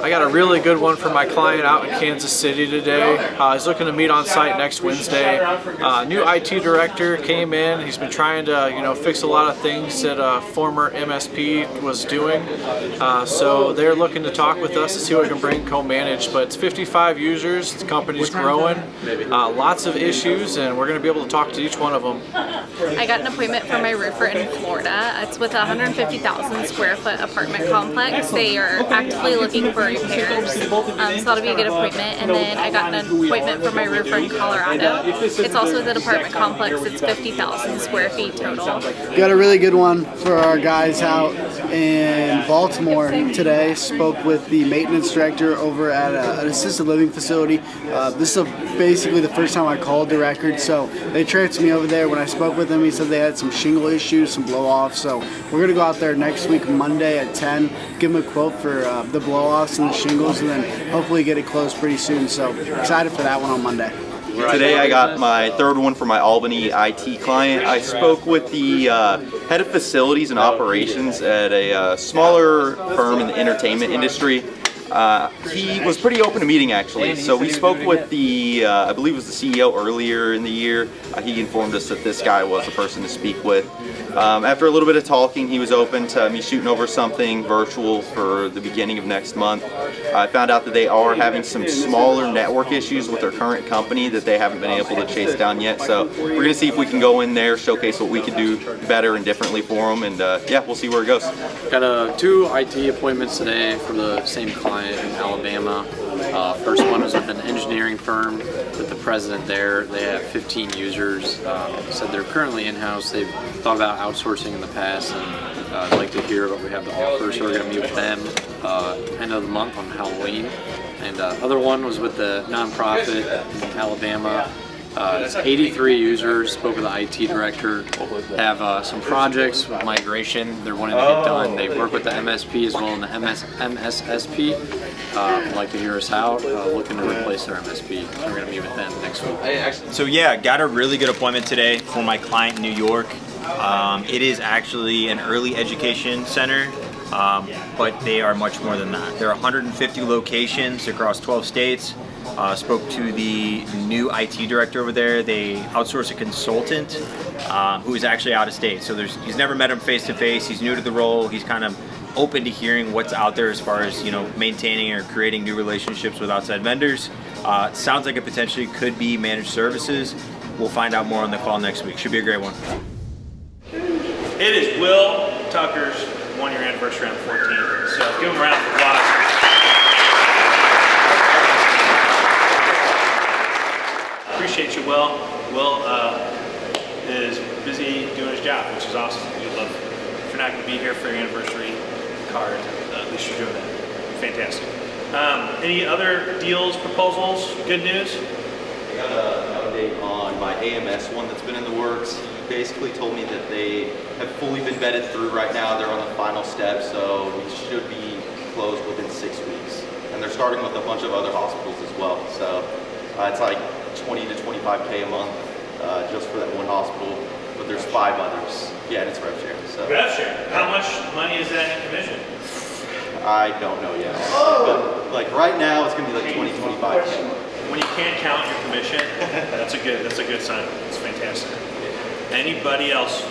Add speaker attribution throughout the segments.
Speaker 1: I got a really good one for my client out in Kansas City today. He's looking to meet on site next Wednesday. New IT director came in. He's been trying to, fix a lot of things that a former MSP was doing. So they're looking to talk with us to see what we can bring co-manage. But it's 55 users. The company's growing. Lots of issues, and we're going to be able to talk to each one of them.
Speaker 2: I got an appointment for my roofer in Florida. It's with a 150,000 square foot apartment complex. They are actively looking for repairs, so that'll be a good appointment. And then I got an appointment for my roofer in Colorado. It's also with an apartment complex. It's 50,000 square feet total.
Speaker 3: Got a really good one for our guys out in Baltimore today. Spoke with the maintenance director over at an assisted living facility. This is basically the first time I called the record, so they transferred me over there. When I spoke with him, he said they had some shingle issues, some blow-offs, so we're going to go out there next week, Monday at 10, give them a quote for the blow-offs and the shingles, and then hopefully get it closed pretty soon, so excited for that one on Monday.
Speaker 4: Today I got my third one for my Albany IT client. I spoke with the head of facilities and operations at a smaller firm in the entertainment industry. He was pretty open to meeting, actually. So we spoke with the, I believe it was the CEO earlier in the year. He informed us that this guy was the person to speak with. After a little bit of talking, he was open to me shooting over something virtual for the beginning of next month. I found out that they are having some smaller network issues with their current company that they haven't been able to chase down yet. So we're going to see if we can go in there, showcase what we can do better and differently for them, and yeah, we'll see where it goes.
Speaker 5: Got 2 IT appointments today for the same client in Alabama. First one was with an engineering firm with the president there. They have 15 users. Said they're currently in-house. They've thought about outsourcing in the past, and I'd like to hear what we have to offer. So we're going to meet with them end of the month on Halloween. And other one was with the nonprofit in Alabama. It's 83 users. Spoke with the IT director. Have some projects with migration they're wanting to get done. They work with the MSP as well in the MSSP. Would like to hear us out. Looking to replace their MSP. We're going to meet with them next week.
Speaker 6: So yeah, got a really good appointment today for my client in New York. It is actually an early education center, but they are much more than that. There are 150 locations across 12 states. Spoke to the new IT director over there. They outsource a consultant who is actually out of state. So he's never met him face to face. He's new to the role. He's kind of open to hearing what's out there as far as maintaining or creating new relationships with outside vendors. Sounds like it potentially could be managed services. We'll find out more on the call next week. Should be a great one.
Speaker 7: It is Will Tucker's 1-year anniversary on the 14th. So give him a round of applause. Appreciate you, Will. Will is busy doing his job, which is awesome. We'd love if you're not going to be here for your anniversary card, at least you're doing that. Fantastic. Any other deals, proposals, good news?
Speaker 4: I got an update on my AMS one that's been in the works. He basically told me that they have fully been vetted through right now. They're on the final step, so we should be closed within 6 weeks. And they're starting with a bunch of other hospitals as well. So it's like 20 to 25K a month just for that one hospital, but there's 5 others. Yeah, and it's rev share. So.
Speaker 7: Rev share. How much money is that in commission?
Speaker 4: I don't know yet. But like right now, it's gonna be like 20, 25K.
Speaker 7: When you can't count your commission, that's a good sign. It's fantastic. Anybody else?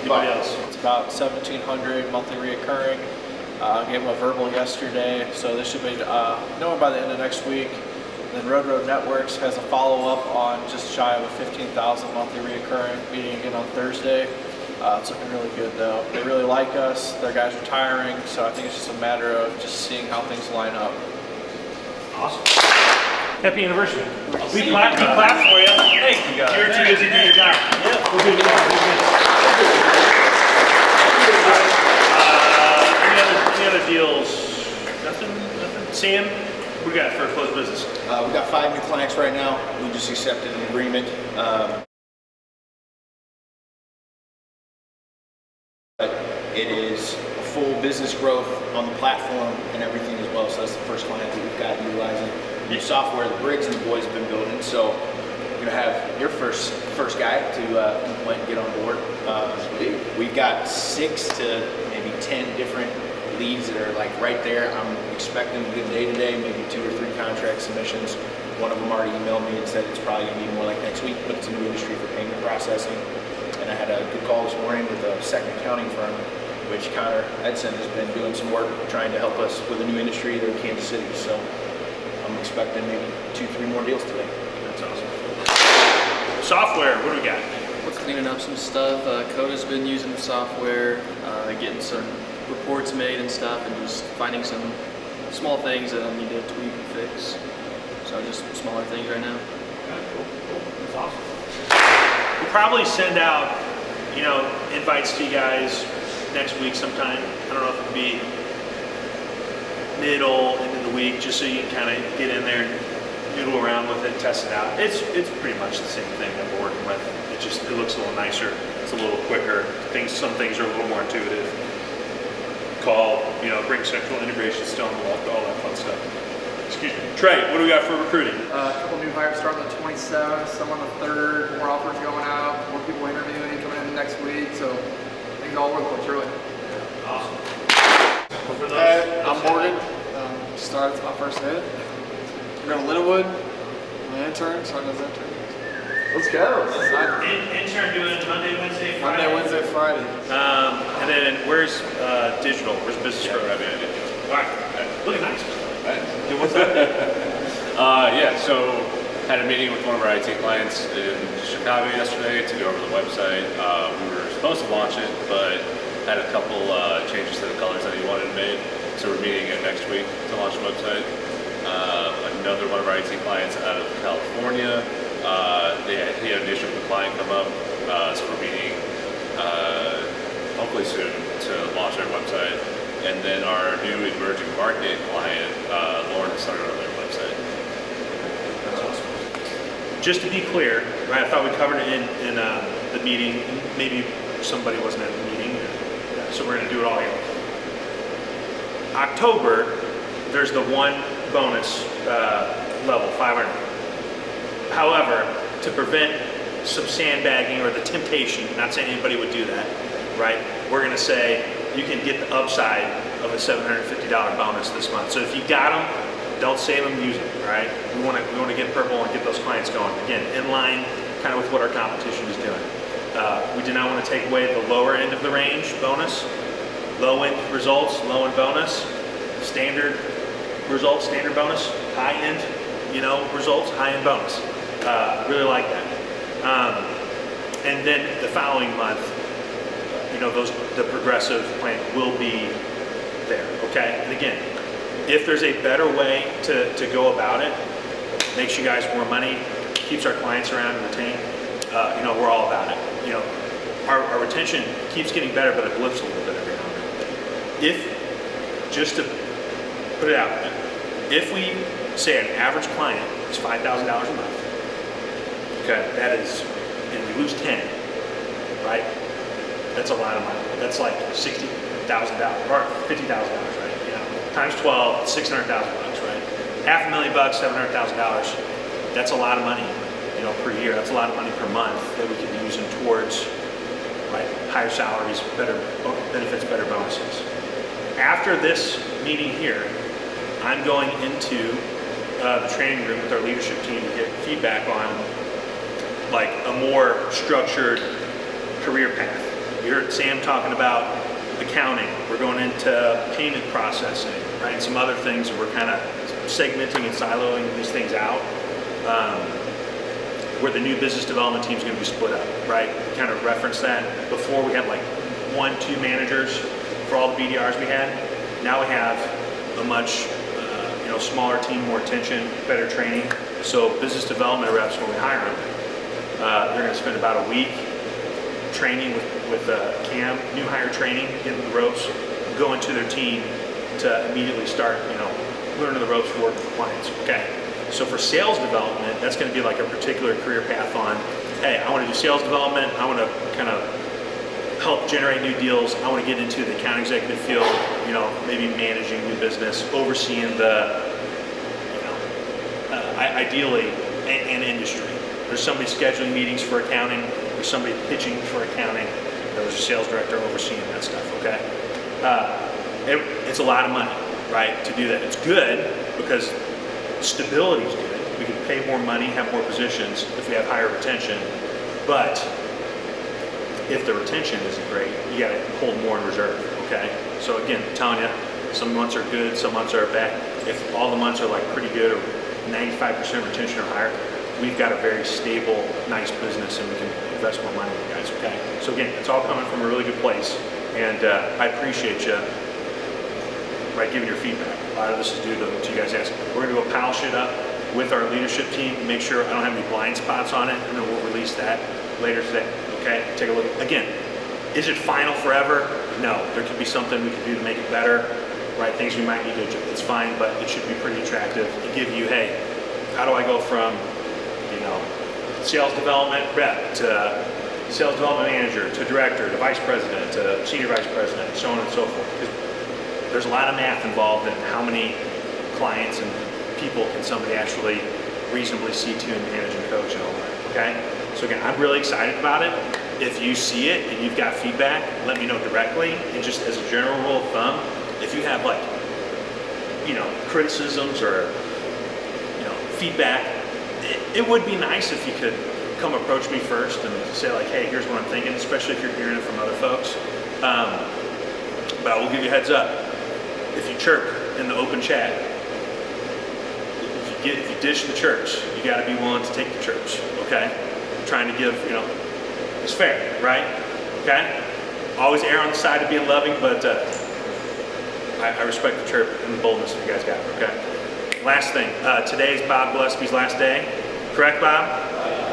Speaker 7: Anybody else?
Speaker 1: It's about 1,700 monthly reoccurring. I gave them a verbal yesterday, so this should be knowing by the end of next week. Then Road Networks has a follow-up on just shy of a 15,000 monthly reoccurring, meeting again on Thursday. It's looking really good though. They really like us. Their guy's retiring, so I think it's just a matter of just seeing how things line up.
Speaker 7: Awesome. Happy anniversary. We clap for you. Hey, you're too busy doing your job. Yeah. We'll do your job. Any other deals? Nothing? Sam? What do we got for closed business?
Speaker 8: We got 5 new clients right now. We just accepted an agreement. It is full business growth on the platform and everything as well. So that's the first client that we've got utilizing new software the Briggs and the boys have been building. So you're gonna have your first guy to implement and get on board. We've got 6 to maybe 10 different leads that are like right there. I'm expecting a good day today, maybe 2 or 3 contract submissions. One of them already emailed me and said it's probably going to be more like next week, but it's a new industry for payment processing. And I had a good call this morning with a second accounting firm, which Connor Edson has been doing some work trying to help us with a new industry there in Kansas City. So I'm expecting maybe 2, 3 more deals today.
Speaker 7: That's awesome. Software, what do we got?
Speaker 9: What's cleaning up some stuff. Coda's been using the software, getting some reports made and stuff, and just finding some small things that I need to tweak and fix. So just smaller things right now.
Speaker 7: That's awesome. We'll probably send out, invites to you guys next week sometime. I don't know if it'll be middle, end of the week, just so you can kind of get in there and noodle around with it, test it out. It's pretty much the same thing that we're working with. It looks a little nicer. It's a little quicker. Some things are a little more intuitive. Call, bring central integration still involved, all that fun stuff. Excuse me. Trey, what do we got for recruiting?
Speaker 10: A couple new hires starting on the 27th, some on the 3rd, more offers going out, more people interviewing coming in next week, so things all over the place, really.
Speaker 7: Awesome.
Speaker 10: I'm Morgan. Started my first day. We're going to Lindenwood. I'm an intern, starting as an intern. Let's go.
Speaker 7: Intern doing Monday, Wednesday, Friday.
Speaker 10: Monday, Wednesday, Friday.
Speaker 7: And then where's digital? Where's business program? All right. Looking nice. Dude, what's that?
Speaker 11: So had a meeting with one of our IT clients in Chicago yesterday to go over the website. We were supposed to launch it, but had a couple changes to the colors that he wanted made. So we're meeting again next week to launch the website. Another one of our IT clients out of California, he had an issue with a client come up, so we're meeting hopefully soon to launch our website. And then our new emerging market client, Lauren, has started on their website.
Speaker 7: That's awesome. Just to be clear, right? I thought we covered it in the meeting. Maybe somebody wasn't at the meeting, so we're going to do it all here. October, there's the one bonus level, 500. However, to prevent some sandbagging or the temptation, not saying anybody would do that, right? We're going to say you can get the upside of a $750 bonus this month. So if you got them, don't save them, use them, right? We want to get purple and get those clients going. Again, in line kind of with what our competition is doing. We do not want to take away the lower end of the range bonus. Low end results, low end bonus. Standard results, standard bonus. High end, results, high end bonus. Really like that. And then the following month, the progressive plan will be there, okay? And again, if there's a better way to go about it, makes you guys more money, keeps our clients around and retained, we're all about it. Our retention keeps getting better, but it blips a little bit every now and then. Just to put it out, if we say an average client is $5,000 a month, okay, that is, and we lose 10, right? That's a lot of money. That's like $60,000 or $50,000, right? Times 12, $600,000, right? $500,000, $700,000. That's a lot of money, per year. That's a lot of money per month that we could be using towards, right, higher salaries, better benefits, better bonuses. After this meeting here, I'm going into the training room with our leadership team to get feedback on like a more structured career path. You heard Sam talking about accounting. We're going into payment processing, right? And some other things, and we're kind of segmenting and siloing these things out. Where the new business development team is going to be split up, right? We kind of referenced that. Before we had like 1-2 managers for all the BDRs we had. Now we have a much smaller team, more attention, better training. So business development reps, when we hire them, they're going to spend about a week training with CAM, new hire training, getting the ropes, go into their team to immediately start, learning the ropes for working with clients. Okay. So for sales development, that's going to be like a particular career path on, hey, I want to do sales development. I want to kind of help generate new deals. I want to get into the account executive field, maybe managing new business, overseeing the, ideally, an industry. There's somebody scheduling meetings for accounting. There's somebody pitching for accounting. There's a sales director overseeing that stuff, okay? It's a lot of money, right, to do that. It's good because stability is good. We can pay more money, have more positions if we have higher retention, but if the retention isn't great, you got to hold more in reserve, okay? So again, I'm telling you, some months are good, some months are bad. If all the months are like pretty good or 95% retention or higher, we've got a very stable, nice business and we can invest more money in you guys, okay? So again, it's all coming from a really good place and I appreciate you, right, giving your feedback. A lot of this is due to you guys asking. We're gonna go polish it up with our leadership team, make sure I don't have any blind spots on it, and then we'll release that later today, okay? Take a look. Again, is it final forever? No, there could be something we can do to make it better, right? Things we might need to adjust. It's fine, but it should be pretty attractive and give you, hey, how do I go from, you know, sales development rep to sales development manager to director to vice president to senior vice president, so on and so forth. Because there's a lot of math involved in how many clients and people can somebody actually reasonably see to and manage and coach and all that, okay? So again, I'm really excited about it. If you see it and you've got feedback, let me know directly. And just as a general rule of thumb, if you have like, you know, criticisms or, you know, feedback, it would be nice if you could come approach me first and say like, hey, here's what I'm thinking, especially if you're hearing it from other folks. But I will give you a heads up. If you chirp in the open chat, if you dish the chirps, you got to be willing to take the chirps, okay? I'm trying to give, you know, it's fair, right? Okay? Always err on the side of being loving, but I respect the chirp and the boldness that you guys got, okay? Last thing, today is Bob Gillespie's last day, correct, Bob?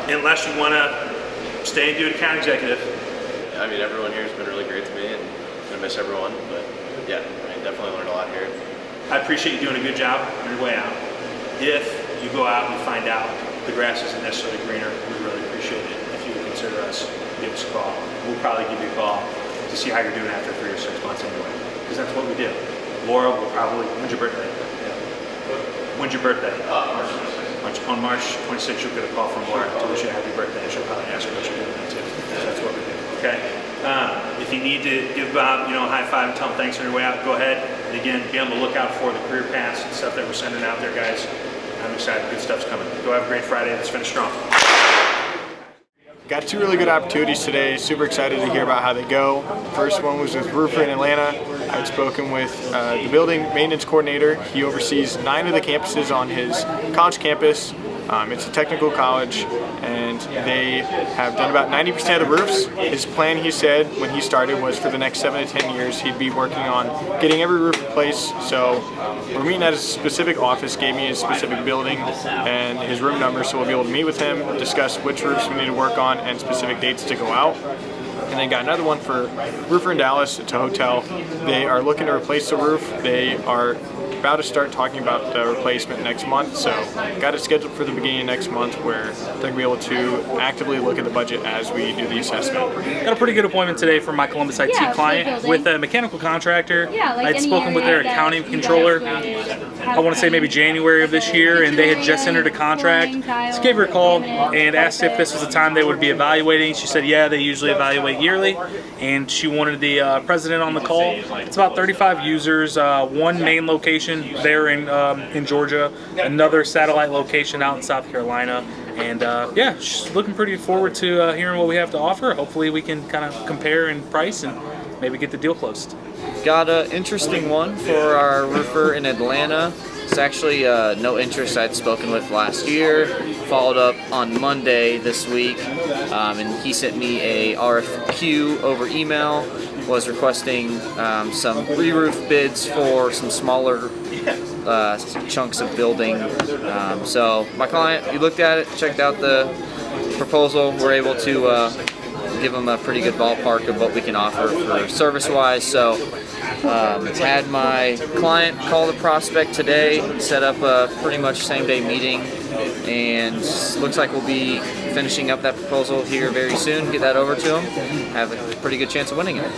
Speaker 7: Unless you want to stay and do an account executive.
Speaker 9: I mean, everyone here has been really great to me, and I'm gonna miss everyone, but yeah, I definitely learned a lot here.
Speaker 7: I appreciate you doing a good job on your way out. If you go out and find out the grass isn't necessarily greener, we really appreciate it. If you would consider us, give us a call. We'll probably give you a call to see how you're doing after 3 or 6 months anyway, because that's what we do. Laura will probably, when's your birthday? When's your birthday? On March 26th, you'll get a call from Laura to wish you a happy birthday, and she'll probably ask you what you're doing then too. So that's what we do, okay? If you need to give Bob, you know, a high five and tell him thanks on your way out, go ahead. And again, be on the lookout for the career paths and stuff that we're sending out there, guys. I'm excited, good stuff's coming. Go have a great Friday, let's finish strong.
Speaker 12: Got 2 really good opportunities today. Super excited to hear about how they go. First one was with Roofer in Atlanta. I'd spoken with the building maintenance coordinator. He oversees 9 of the campuses on his college campus. It's a technical college, and they have done about 90% of the roofs. His plan, he said, when he started was for the next 7 to 10 years, he'd be working on getting every roof replaced. So we're meeting at a specific office, gave me a specific building and his room number, so we'll be able to meet with him, discuss which roofs we need to work on and specific dates to go out. And then got another one for Roofer in Dallas. It's a hotel. They are looking to replace the roof. They are about to start talking about the replacement next month, so got it scheduled for the beginning of next month where they're going to be able to actively look at the budget as we do the assessment.
Speaker 13: Got a pretty good appointment today for my Columbus IT client with a mechanical contractor. I'd spoken with their accounting controller, I want to say maybe January of this year, and they had just entered a contract. So gave her a call and asked if this was the time they would be evaluating. She said yeah, they usually evaluate yearly, and she wanted the president on the call. It's about 35 users, 1 main location there in Georgia, another satellite location out in South Carolina, and yeah, she's looking pretty forward to hearing what we have to offer. Hopefully we can kind of compare in price and maybe get the deal closed.
Speaker 14: Got an interesting one for our roofer in Atlanta. It's actually no interest I'd spoken with last year. Followed up on Monday this week, and he sent me a RFQ over email. Was requesting some re-roof bids for some smaller chunks of building. So my client, he looked at it, checked out the proposal. We're able to give him a pretty good ballpark of what we can offer for service-wise. So had my client call the prospect today, set up a pretty much same-day meeting, and looks like we'll be finishing up that proposal here very soon, get that over to him, have a pretty good chance of winning it.